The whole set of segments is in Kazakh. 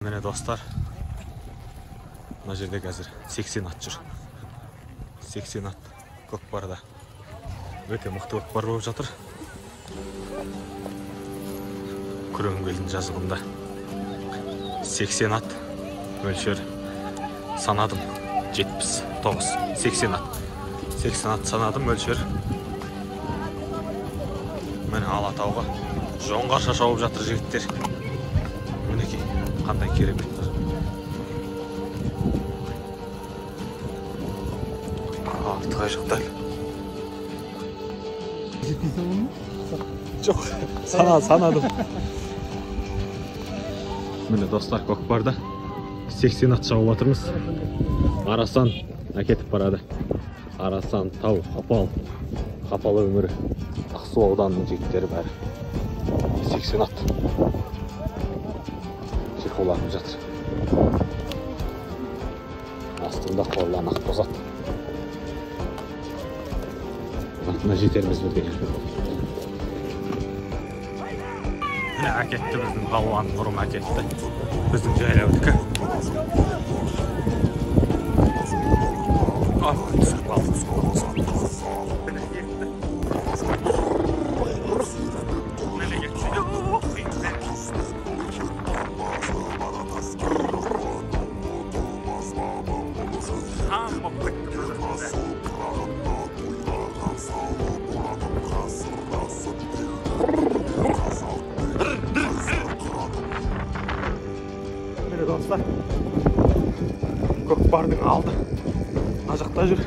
Mene dostlar, mына жерде қазір 80 ат жүр. 80 ат көкпарда. Өте мықты көкпар болып жатыр. Күреңбелдің жазығында 80 ат мөлшер санадым. 79, 80 ат. 80 ат санадым мөлшер. Міне Алатауға жоңғарша шауып жатыр жігіттер. Мінекей, қандай керемет. Артыға жықтар. Жоқ, санадым. Міне достар, көкпарда 80 ат шауып жатырмыз. Арасан әкетіп барады. Арасан, Тау, Қапал өңірі, Ақсу ауданының жігіттері бәрі. 80 ат жиқуланып жатыр. Астында қолан ақ бозат. Артына жетерміз бірден. Әкетті біздің балуан Нұрым әкетті. Біздің жайлаудікі. Түсіп қалды. Міне достар, көкпардың алды ажықта жүр.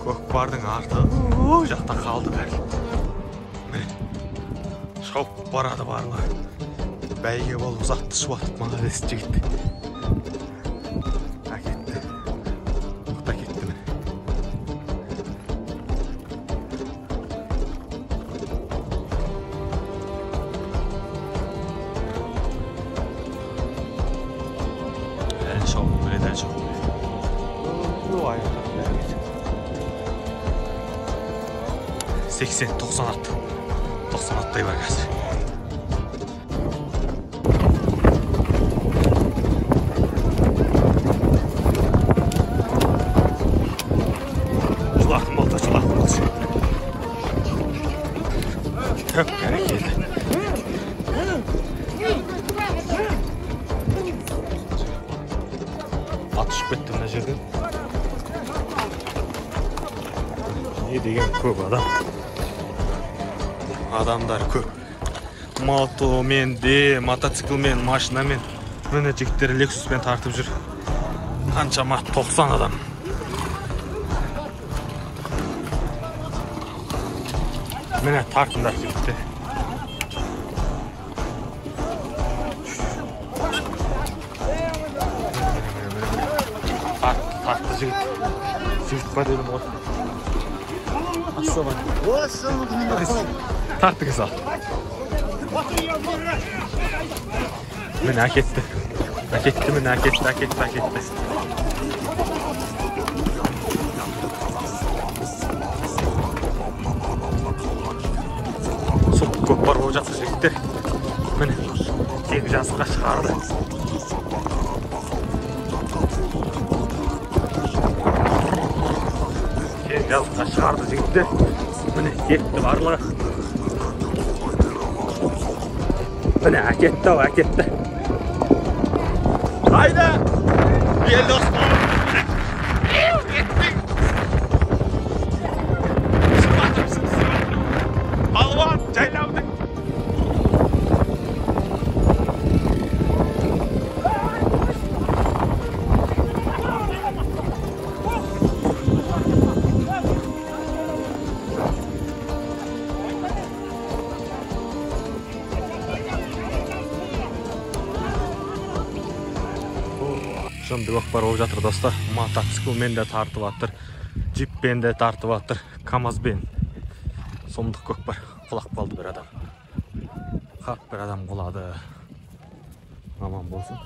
Көкпардың арты жақта қалды бәрі. Міне шауып барады барлығы. Бәйге болып ұзақты шуатып молодец жігіт. Әкетті. Мықты әкетті міне. Әлі шауып біледі, әлі шауып біледі. 80-90 ат. 90 аттай бар қазір. Жылақтың болта, жылақтың болта. Төп кәрекелді. Ат ұшып кетті мына жерден. Не деген көп адам. Адамдар көп. Мотомен, мотоциклмен, машинамен. Міне жігіттер Лексуспен тартып жүр. Қаншама 90 адам. Міне тартындар жігіттер. Тартты жігіт. Жігіт ба дедім ғой. Tarttık sağ. Mene әкетті. Mene әкетті. Sok көкпар болып жатыр жігіттер. Міне тегі жазыққа шығарды. Тегі жазыққа шығарды жігіттер. Mene кетті барлығы. Mene әкетті. Haydi! Gel dostum! Balvan, caylavdık! Şimdi көкпар болып жатыр достар. Мотоциклмен де тартып жатыр, джиппен де тартып жатыр, камазбен. Сомдық көкпар. Құлап қалды бір адам. Қап бір адам құлады. Аман болсын.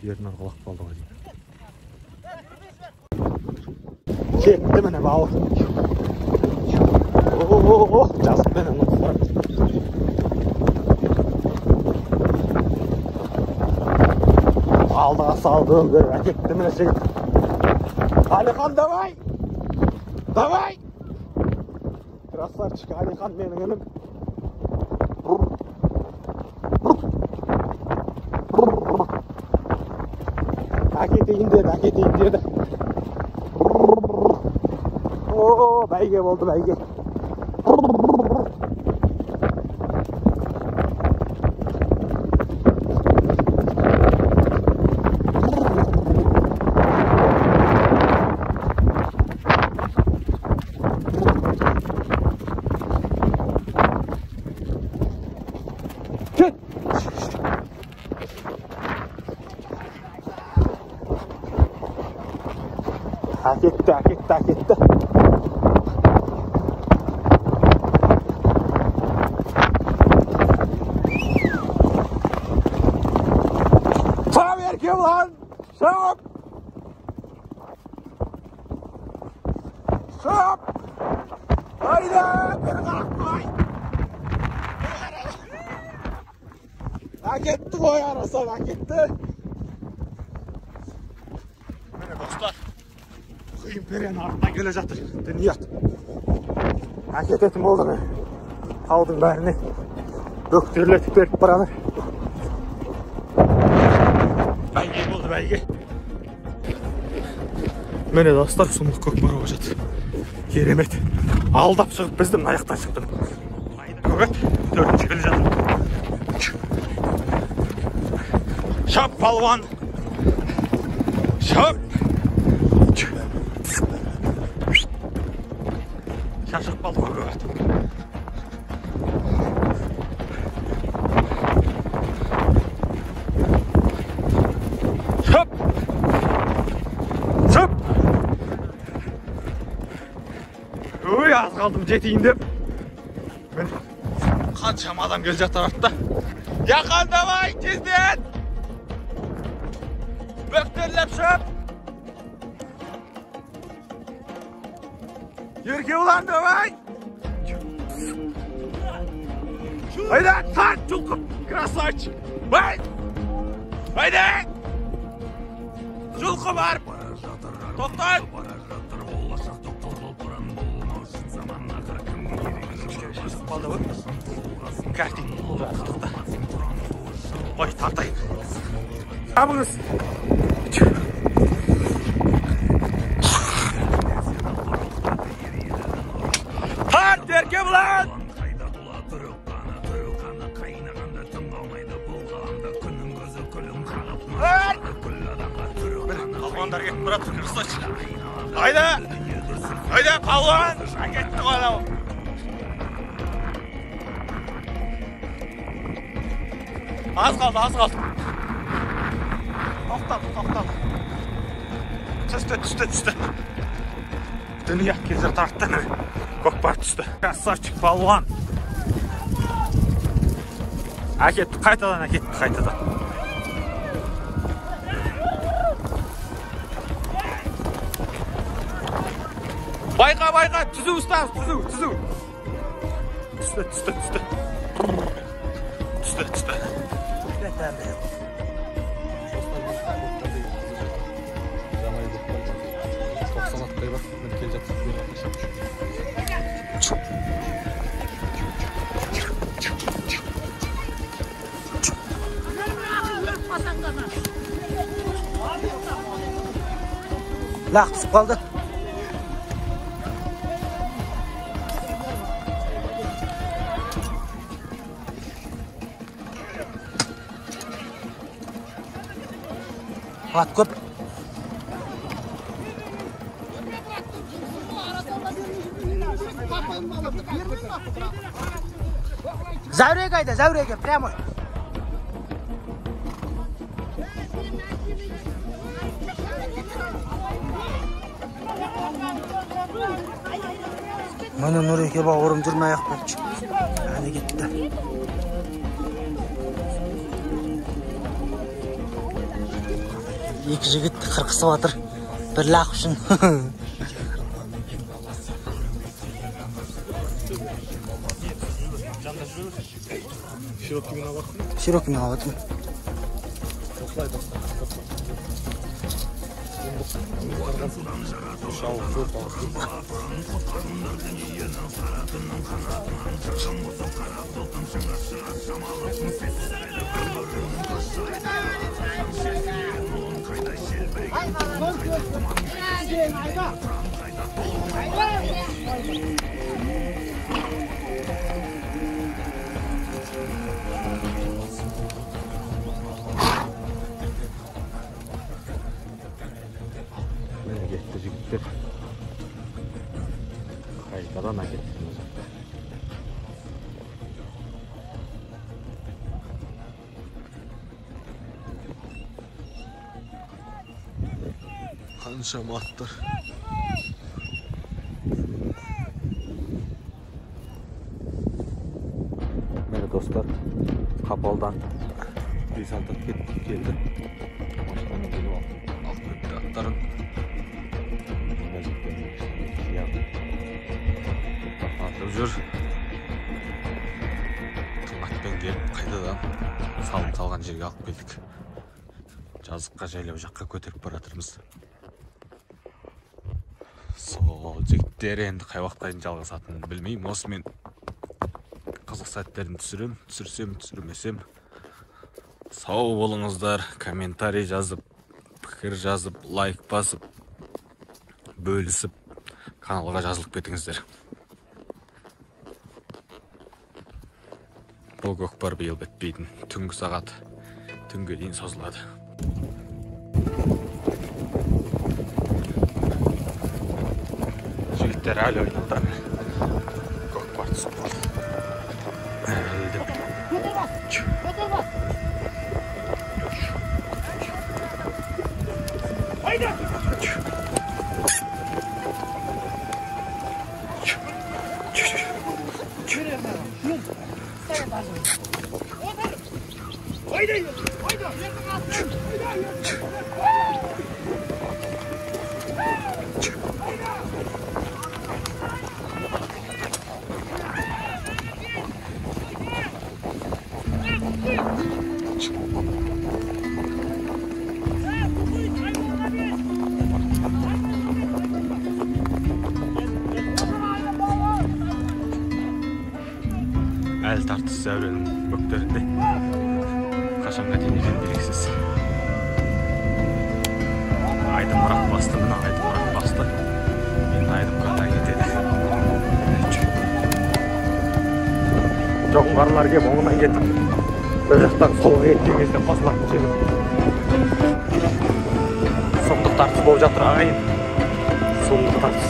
Yerden құлап қалды ғой деймін. Ketdi mana bau. Жазып менен ұмытып. Алдыға салды, әкетті міне жігіт. Алихан, давай! Давай! Красавчик, Алихан менің інім. Әкетейін деді. О, бәйге болды, бәйге. Әкетті. Tam erkeğim lan! Şap! Şap! Hayda! Beni kalkmayın! Hak etti koy arasam, hak etti. Mene dostlar, kıyım perenin ardından gele жатыр. Dünyat. Hak etetim oldu mu? Taudun bärini böktürletip berip baradı. Bәйге болды, бәйге. Міне достар, сұмдық көкпар болып жатыр. Керемет. Алдап шығып бізді мына жақтан шықтым. Төртінші келе жатыр. Шап, палуан. Шап. Шашық балды көріп жатыр. Az kaldım jeteyim деп. Ben қаншама адам келе жатыр артта. Яқан давай, тезден! Бөктерлеп шығып. Еркеулан давай! Haydi, tarт жұлқып, красавчик! Бай! Haydi! Жұлқы бар! Тоқтат! Картин жатықта. Ой, тартайын. Абыңыз. Тарт, ерке бұлан! Қалғандар кетіп бұратыр, красавчик. Hayda! Hayda, қалған! Әкетті қалау. Az kaldı. Toxtadı. Düştü. Dünya kezer tarttı. Көкпар düştü. Красавчик палуан. Әкетті қайтадан. Байқа, түзу ұстаңыз, түзу. Түсті. Laq түсіп қалды. At көп. Зәуреге, прямой. Mana Nure'ye bağırım durmaya yapmak. Hadi gitti. İki jigit qirqisi batır. Bir laq üçün. Şirokimine baktın mı? Şirokimine baktım. Gittik. Kayıtlara ne gittik? Kanşam attır. Merhaba dostlar. Kapaldan bir saat gittik geldik. Başkanın günü altı atların. Hazır. Tırnakпен келіп қайтадан салым салған жерге алып келдік. Жазыққа жайлау жаққа көтеріп баратырмыз. Сол жігіттер енді қай уақытқа дейін жалғасатынын білмеймін. Осымен қызық сәттерін түсірсем, түсірмесем. Сау болыңыздар, комментарий жазып, пікір жазып, лайк басып, бөлісіп, каналға жазылып кетіңіздер. Бұл көкпар биыл бітпейтін. Түнгі сағат түнге дейін созылады. Жігіттер әлі ойнады. Көкпар түсіп қалды. Әл тартыс зәуренің бөктерінде қашанға дейін екен белгісіз. Айдымұрат басты, мына Айдымұрат басты. Енді Айдымұрат кетеді. Жоғын қарылар кеп, оңынан кетіп, бір жақтан солға кеткен кезде қосылатын жегім. Соңдық тартыс болып жатыр ағайын. Соңдық тартыс.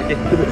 Кетті бір.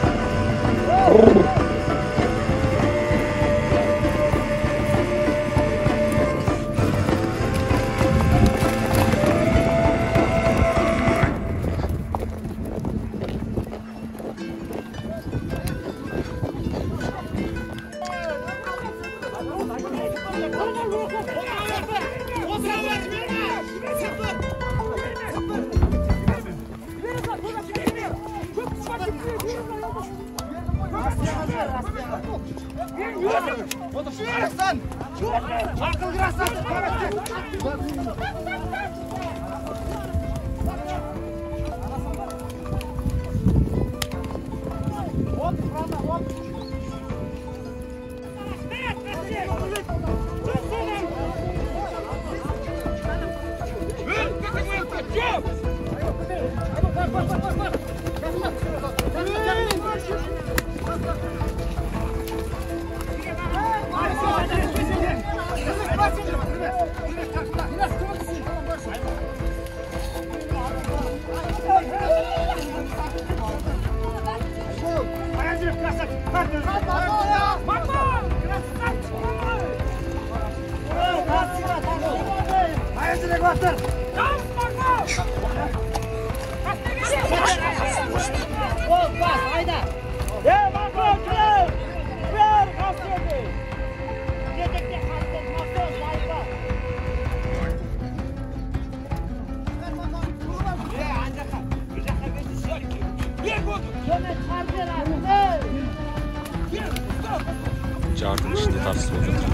Жардың ішінде тартыс болып жатыр.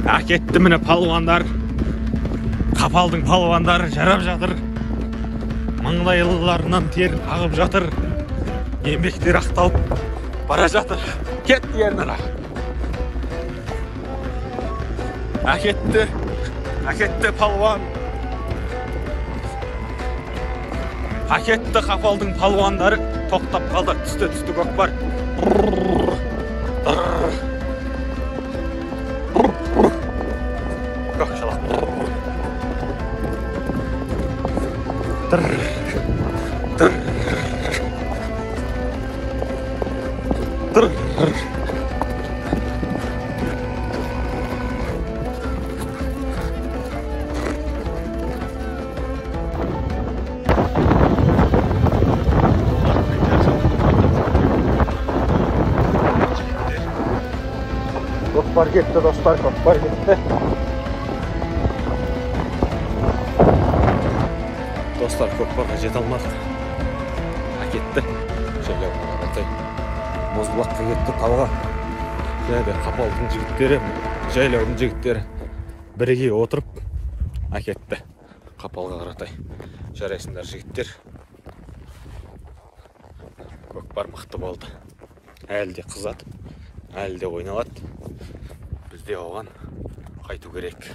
Әкетті міне палуандар, қапалдың палуандары жарап жатыр. Маңдайларынан тер ағып жатыр. Еңбектер ақталып бара жатыр. Кетті ернара. Әкетті палуан. Әкетті қапалдың палуандары тоқтап қалды. Түсті көкпар. Көкпар кетті достар, көкпар кетті. Dostlar көкпарға жете алмадық. Әкетті. Жайлау қаратай. Мұзбұлаққа кетті талға. Және қапалдың жігіттері, жайлаудың жігіттері біріге отырып әкетті. Қапалға қаратай. Жарайсыңдар жігіттер. Көкпар мықты болды. Әлі де қызады, әлі де ойналады. Бізде оған қайту керек.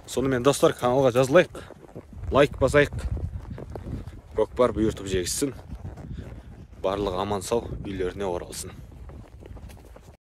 Сонымен достар, каналға жазылайық, лайк басайық. Көкпар бұйыртып жегісін. Барлығы аман сау үйлеріне оралсын.